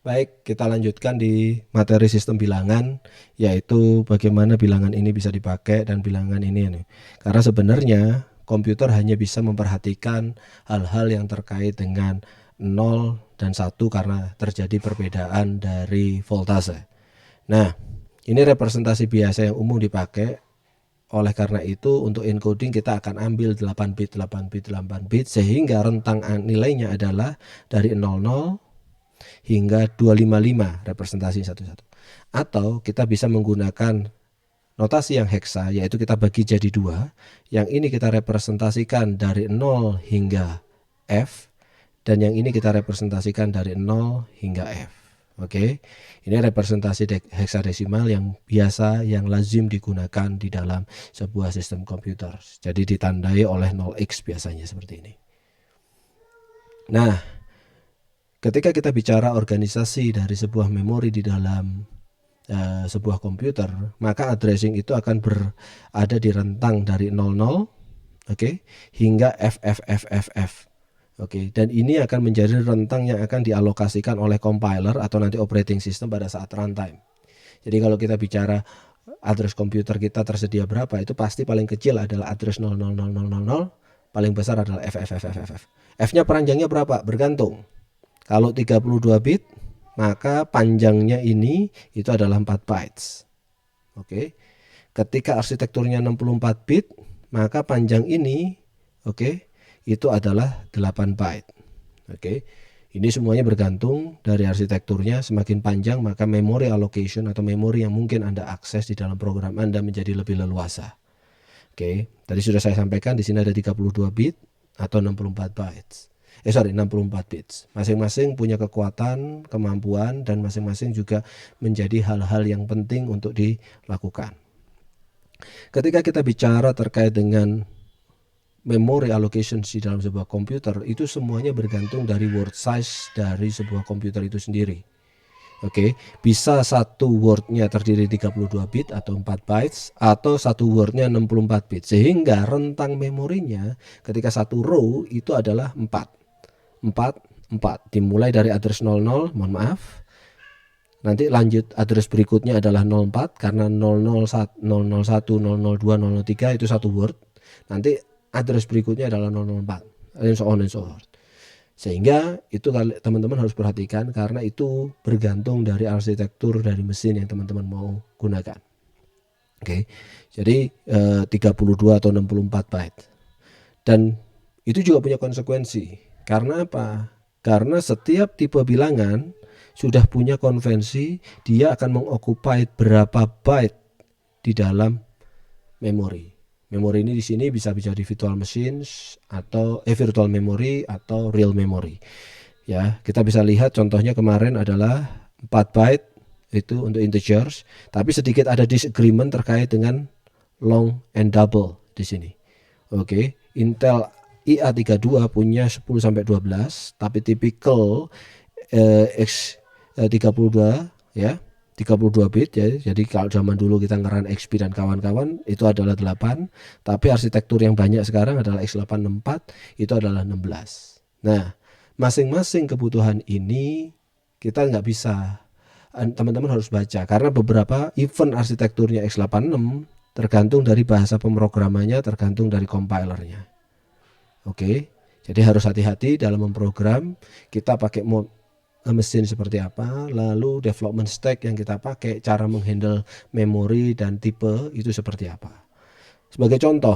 Baik, kita lanjutkan di materi sistem bilangan, yaitu bagaimana bilangan ini bisa dipakai dan bilangan ini. Karena sebenarnya komputer hanya bisa memperhatikan hal-hal yang terkait dengan 0 dan 1 karena terjadi perbedaan dari voltase. Nah, ini representasi biasa yang umum dipakai. Oleh karena itu untuk encoding kita akan ambil 8 bit, 8 bit, 8 bit, sehingga rentang nilainya adalah dari 00 hingga 255 representasi satu-satu. Atau kita bisa menggunakan notasi yang heksa, yaitu kita bagi jadi 2. Yang ini kita representasikan dari 0 hingga F, dan yang ini kita representasikan dari 0 hingga F. Oke, ini representasi heksadesimal yang biasa, yang lazim digunakan di dalam sebuah sistem komputer. Jadi ditandai oleh 0x biasanya seperti ini. Nah, ketika kita bicara organisasi dari sebuah memori di dalam sebuah komputer, maka addressing itu akan berada di rentang dari 00, hingga FFFFF. Dan ini akan menjadi rentang yang akan dialokasikan oleh compiler atau nanti operating system pada saat runtime. Jadi kalau kita bicara address komputer kita tersedia berapa, itu pasti paling kecil adalah address 000000, paling besar adalah FFFFF. F-nya panjangnya berapa? Bergantung. Kalau 32 bit, maka panjangnya ini itu adalah 4 bytes. Ketika arsitekturnya 64 bit, maka panjang ini itu adalah 8 byte. Ini semuanya bergantung dari arsitekturnya. Semakin panjang maka memory allocation atau memori yang mungkin Anda akses di dalam program Anda menjadi lebih leluasa. Tadi sudah saya sampaikan di sini ada 32 bit atau 64 bytes. 64 bits. Masing-masing punya kekuatan, kemampuan, dan masing-masing juga menjadi hal-hal yang penting untuk dilakukan. Ketika kita bicara terkait dengan memory allocation di dalam sebuah komputer, itu semuanya bergantung dari word size dari sebuah komputer itu sendiri. Bisa satu wordnya terdiri 32 bit atau 4 bytes, atau satu wordnya 64 bit, sehingga rentang memorinya ketika satu row itu adalah 4, dimulai dari address 00, mohon maaf, nanti lanjut address berikutnya adalah 04, karena 001, 002, 003 itu satu word, nanti address berikutnya adalah 004, and so on and so forth. Sehingga itu teman-teman harus perhatikan, karena itu bergantung dari arsitektur dari mesin yang teman-teman mau gunakan. Jadi 32 atau 64 byte. Dan itu juga punya konsekuensi. Karena apa? Karena setiap tipe bilangan sudah punya konvensi dia akan mengoccupy berapa byte di dalam memori. Memori ini di sini bisa jadi virtual machines atau virtual memory atau real memory. Ya, kita bisa lihat contohnya kemarin adalah 4 byte itu untuk integers, tapi sedikit ada disagreement terkait dengan long and double di sini. Intel IA32 punya 10 sampai 12, tapi tipikal X32 ya, 32 bit ya. Jadi kalau zaman dulu kita ngeran XP dan kawan-kawan itu adalah 8, tapi arsitektur yang banyak sekarang adalah X864, itu adalah 16. Nah, masing-masing kebutuhan ini kita nggak bisa, teman-teman harus baca, karena beberapa event arsitekturnya X86 tergantung dari bahasa pemrogramannya, tergantung dari compilernya. Jadi harus hati-hati dalam memprogram. Kita pakai mode mesin seperti apa, lalu development stack yang kita pakai, cara menghandle memori dan tipe itu seperti apa. Sebagai contoh,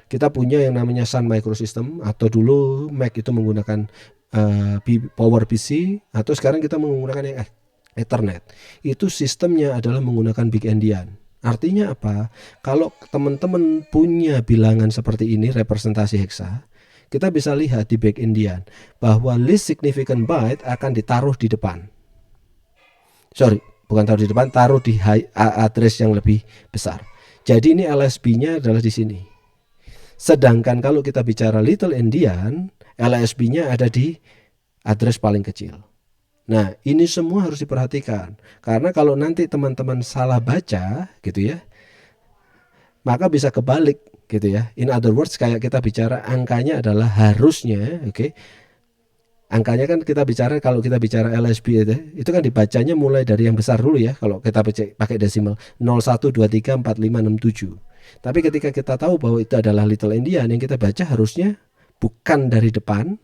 kita punya yang namanya Sun Microsystem, atau dulu Mac itu menggunakan PowerPC, atau sekarang kita menggunakan yang Ethernet. Itu sistemnya adalah menggunakan Big Endian. Artinya apa? Kalau teman-teman punya bilangan seperti ini, representasi heksa, kita bisa lihat di Big Endian bahwa least significant byte akan ditaruh di depan. Taruh di address yang lebih besar. Jadi ini LSB-nya adalah di sini. Sedangkan kalau kita bicara Little Endian, LSB-nya ada di address paling kecil. Nah, ini semua harus diperhatikan, karena kalau nanti teman-teman salah baca gitu ya, maka bisa kebalik gitu ya. In other words, kayak kita bicara angkanya adalah harusnya Angkanya kan kita bicara, kalau kita bicara LSB itu kan dibacanya mulai dari yang besar dulu ya, kalau kita pakai desimal 01234567. Tapi ketika kita tahu bahwa itu adalah Little Endian, yang kita baca harusnya bukan dari depan,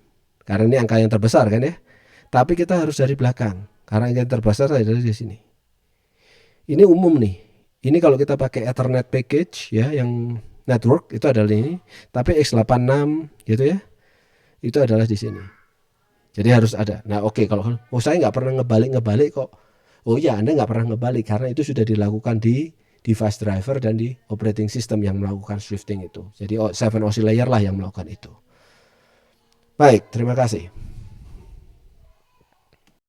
karena ini angka yang terbesar kan ya, tapi kita harus dari belakang, karena yang terbesar dari sini. Ini umum nih. Ini kalau kita pakai Ethernet package ya, yang network itu adalah ini, tapi x86 gitu ya, itu adalah di sini. Jadi harus ada. Nah oke, kalau saya nggak pernah ngebalik kok. Oh iya, Anda nggak pernah ngebalik karena itu sudah dilakukan di device driver dan di operating system yang melakukan shifting itu. Jadi 7 oscillator lah yang melakukan itu. Baik, terima kasih.